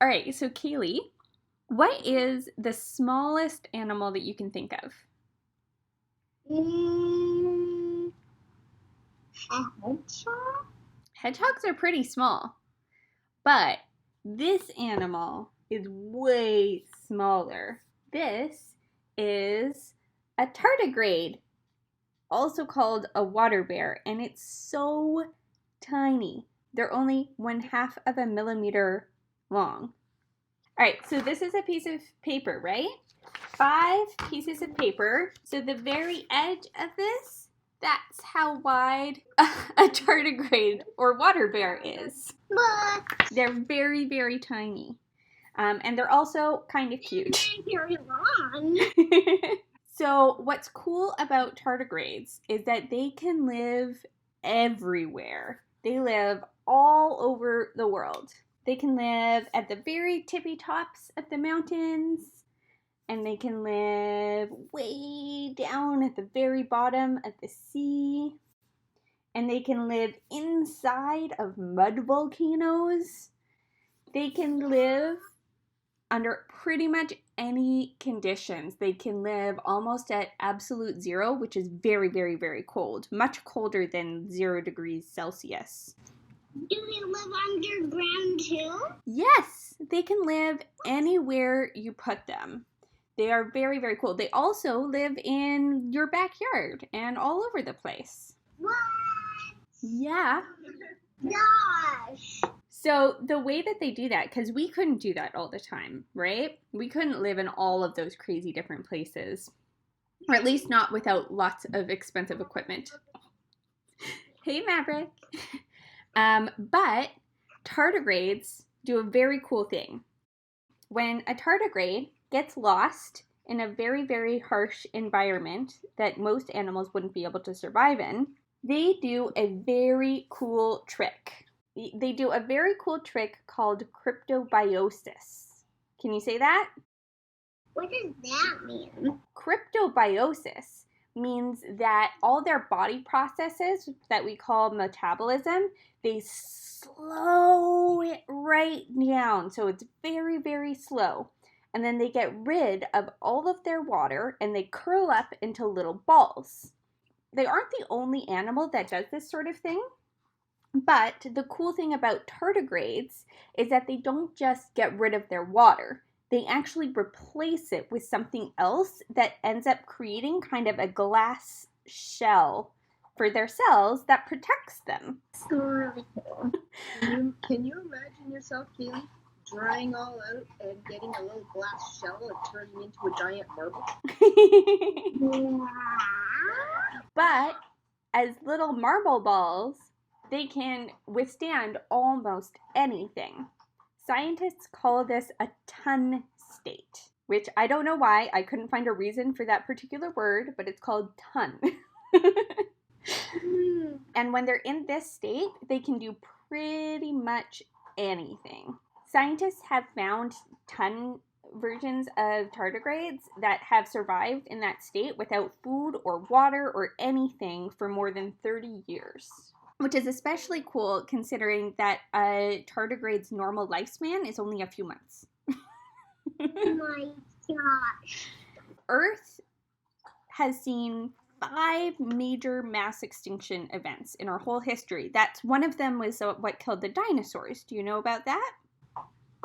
All right, so Kaylee, what is the smallest animal that you can think of? Mm, a hedgehog? Hedgehogs are pretty small, but this animal is way smaller. This is a tardigrade, also called a water bear, and it's so tiny. They're only 1/2 of a millimeter long. All right, so this is a piece of paper, right? 5 pieces of paper. So the very edge of this, that's how wide a tardigrade or water bear is. But They're very, very tiny. And they're also kind of cute. very long. So what's cool about tardigrades is that they can live everywhere. They live all over the world. They can live at the very tippy tops of the mountains, and they can live way down at the very bottom of the sea, and they can live inside of mud volcanoes. They can live under pretty much any conditions. They can live almost at absolute zero, which is very, very, very cold, much colder than 0 degrees Celsius. Do they live underground too? Yes, they can live anywhere you put them. They are very, very cool. They also live in your backyard and all over the place. What? Yeah. Gosh. So the way that they do that, because we couldn't do that all the time, right? We couldn't live in all of those crazy different places, or at least not without lots of expensive equipment. Hey, Maverick. But tardigrades do a very cool thing. When a tardigrade gets lost in a very, very harsh environment that most animals wouldn't be able to survive in, they do a very cool trick. They do a very cool trick called cryptobiosis. Can you say that? What does that mean? Cryptobiosis means that all their body processes that we call metabolism, they slow it right down. So it's very, very slow. And then they get rid of all of their water and they curl up into little balls. They aren't the only animal that does this sort of thing. But the cool thing about tardigrades is that they don't just get rid of their water. They actually replace it with something else that ends up creating kind of a glass shell for their cells that protects them. It's really cool. Can you imagine yourself, Kaylee, drying all out and getting a little glass shell and turning into a giant marble? But as little marble balls, they can withstand almost anything. Scientists call this a ton state, which I don't know why. I couldn't find a reason for that particular word, but it's called ton. And when they're in this state, they can do pretty much anything. Scientists have found ton versions of tardigrades that have survived in that state without food or water or anything for more than 30 years. Which is especially cool considering that a tardigrade's normal lifespan is only a few months. Oh my gosh. Earth has seen 5 major mass extinction events in our whole history. That's one of them was what killed the dinosaurs. Do you know about that?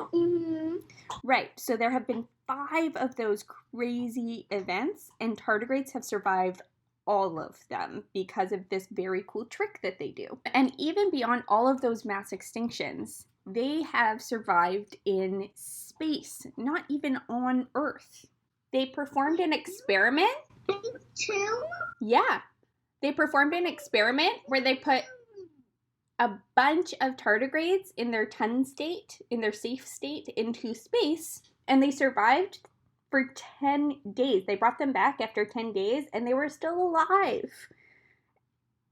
Mm-hmm. Right. So there have been 5 of those crazy events, and tardigrades have survived all of them because of this very cool trick that they do. And even beyond all of those mass extinctions, they have survived in space, not even on Earth. They performed an experiment. Too? Yeah. They performed an experiment where they put a bunch of tardigrades in their ton state, in their safe state, into space, and they survived for 10 days. They brought them back after 10 days, and they were still alive.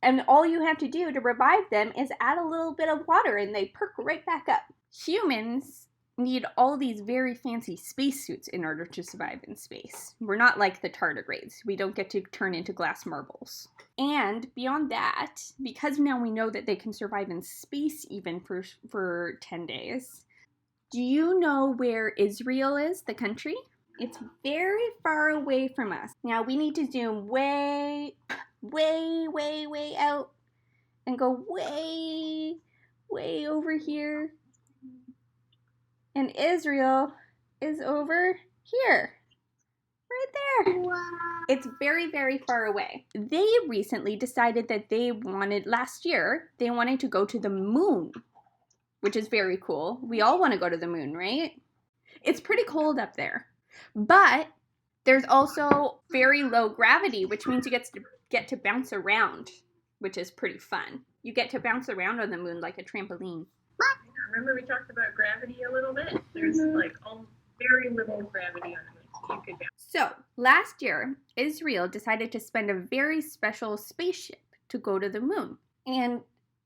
And all you have to do to revive them is add a little bit of water, and they perk right back up. Humans need all these very fancy spacesuits in order to survive in space. We're not like the tardigrades. We don't get to turn into glass marbles. And beyond that, because now we know that they can survive in space even for 10 days, Do you know where Israel is, the country? It's very far away from us. Now we need to zoom way, way, way, way out and go way, way over here. And Israel is over here. Right there. Wow. It's very, very far away. They recently decided that last year, they wanted to go to the moon, which is very cool. We all want to go to the moon, right? It's pretty cold up there. But there's also very low gravity, which means you get to bounce around, which is pretty fun. You get to bounce around on the moon like a trampoline. Remember we talked about gravity a little bit? There's like very little gravity on the moon, so you could bounce. So, last year, Israel decided to spend a very special spaceship to go to the moon. And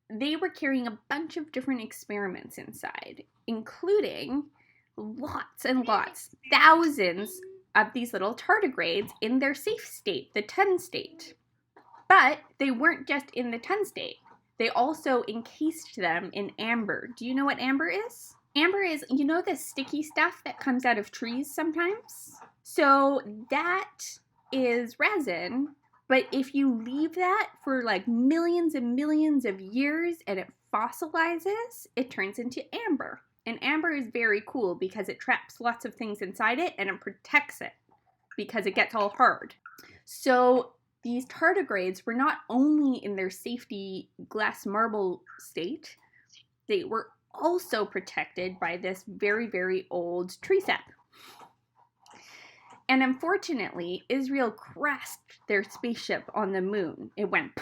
they were carrying a bunch of different experiments inside, including lots and lots, thousands of these little tardigrades in their safe state, the 10 state. But they weren't just in the 10 state. They also encased them in amber. Do you know what amber is? Amber is, you know, the sticky stuff that comes out of trees sometimes? So that is resin, but if you leave that for like millions and millions of years and it fossilizes, it turns into amber. And amber is very cool because it traps lots of things inside it and it protects it because it gets all hard. So these tardigrades were not only in their safety glass marble state, they were also protected by this very, very old tree sap. And unfortunately, Israel crashed their spaceship on the moon. It went,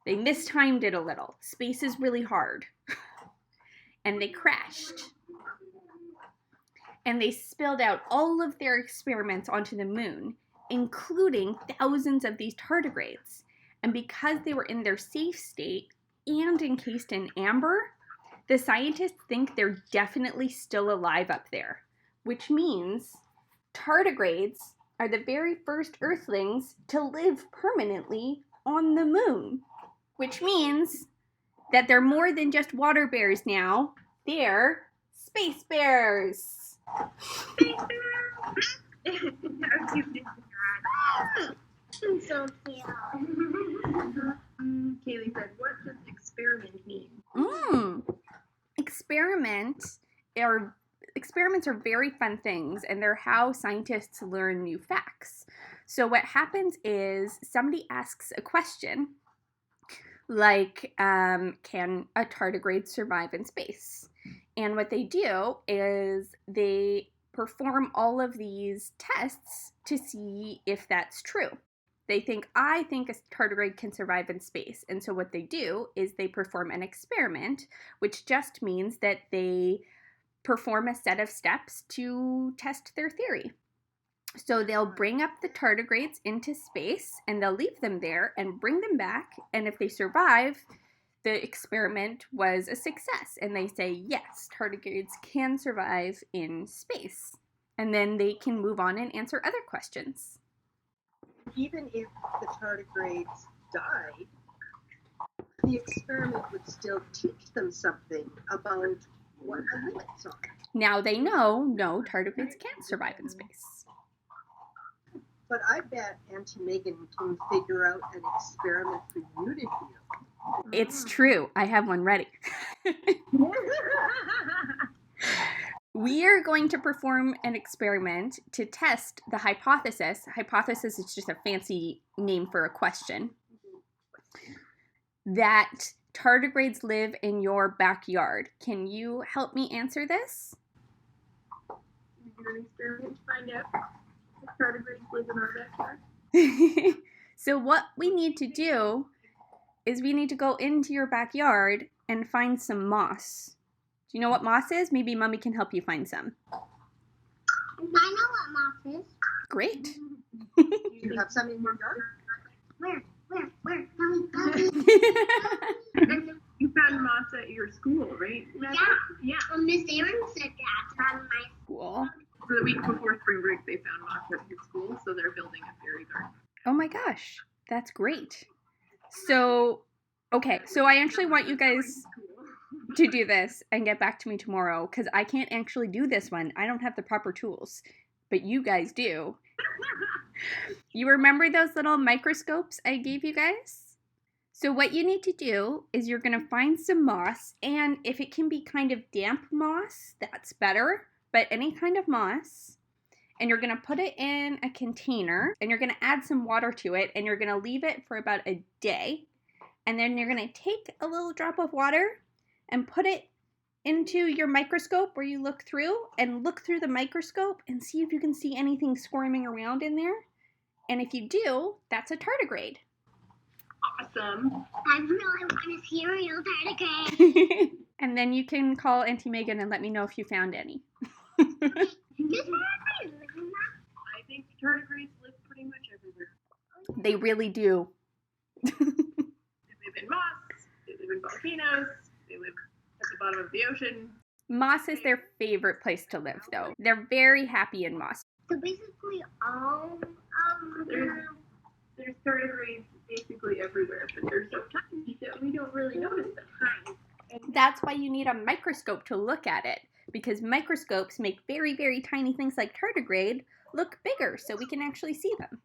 they mistimed it a little. Space is really hard. And they crashed. And they spilled out all of their experiments onto the moon, including thousands of these tardigrades. And because they were in their safe state and encased in amber, the scientists think they're definitely still alive up there, which means tardigrades are the very first Earthlings to live permanently on the moon, which means that they're more than just water bears now. They're space bears. So cute. Kaylee said, what does experiment mean? Experiments are very fun things, and they're how scientists learn new facts. So what happens is somebody asks a question like, can a tardigrade survive in space? And what they do is they perform all of these tests to see if that's true. I think a tardigrade can survive in space. And so what they do is they perform an experiment, which just means that they perform a set of steps to test their theory. So they'll bring up the tardigrades into space and they'll leave them there and bring them back. And if they survive, the experiment was a success. And they say, yes, tardigrades can survive in space. And then they can move on and answer other questions. Even if the tardigrades died, the experiment would still teach them something about what the limits are. Now they know, no, tardigrades can't survive in space. But I bet Auntie Megan can figure out an experiment for you to do. It's true. I have one ready. We are going to perform an experiment to test the hypothesis. Hypothesis is just a fancy name for a question. That tardigrades live in your backyard. Can you help me answer this? You do an experiment to find out if tardigrades live in our backyard? So what we need to do is we need to go into your backyard and find some moss. Do you know what moss is? Maybe Mommy can help you find some. I know what moss is. Great. Do you have some in your yard? Where? Tell me. You found moss at your school, right? Yeah. Well, Miss Aaron said that on my Cool. So the week before spring break, they found moss at your school, so they're building a fairy garden. Oh my gosh. That's great. So, okay. So I actually want you guys... to do this and get back to me tomorrow because I can't actually do this one. I don't have the proper tools, but you guys do. You remember those little microscopes I gave you guys? So what you need to do is you're going to find some moss, and if it can be kind of damp moss, that's better, but any kind of moss. And you're going to put it in a container, and you're going to add some water to it, and you're going to leave it for about a day. And then you're going to take a little drop of water and put it into your microscope where you look through, and look through the microscope and see if you can see anything squirming around in there. And if you do, that's a tardigrade. Awesome. I really want to see a real tardigrade. And then you can call Auntie Megan and let me know if you found any. Just where I live. I think tardigrades live pretty much everywhere. They really do. They live in moss, they live in volcanoes, they live at the bottom of the ocean. Moss is their favorite place to live, though. They're very happy in moss. So basically all of them. There's tardigrades basically everywhere, but they're so tiny that we don't really notice them. That's why you need a microscope to look at it, because microscopes make very, very tiny things like tardigrade look bigger so we can actually see them.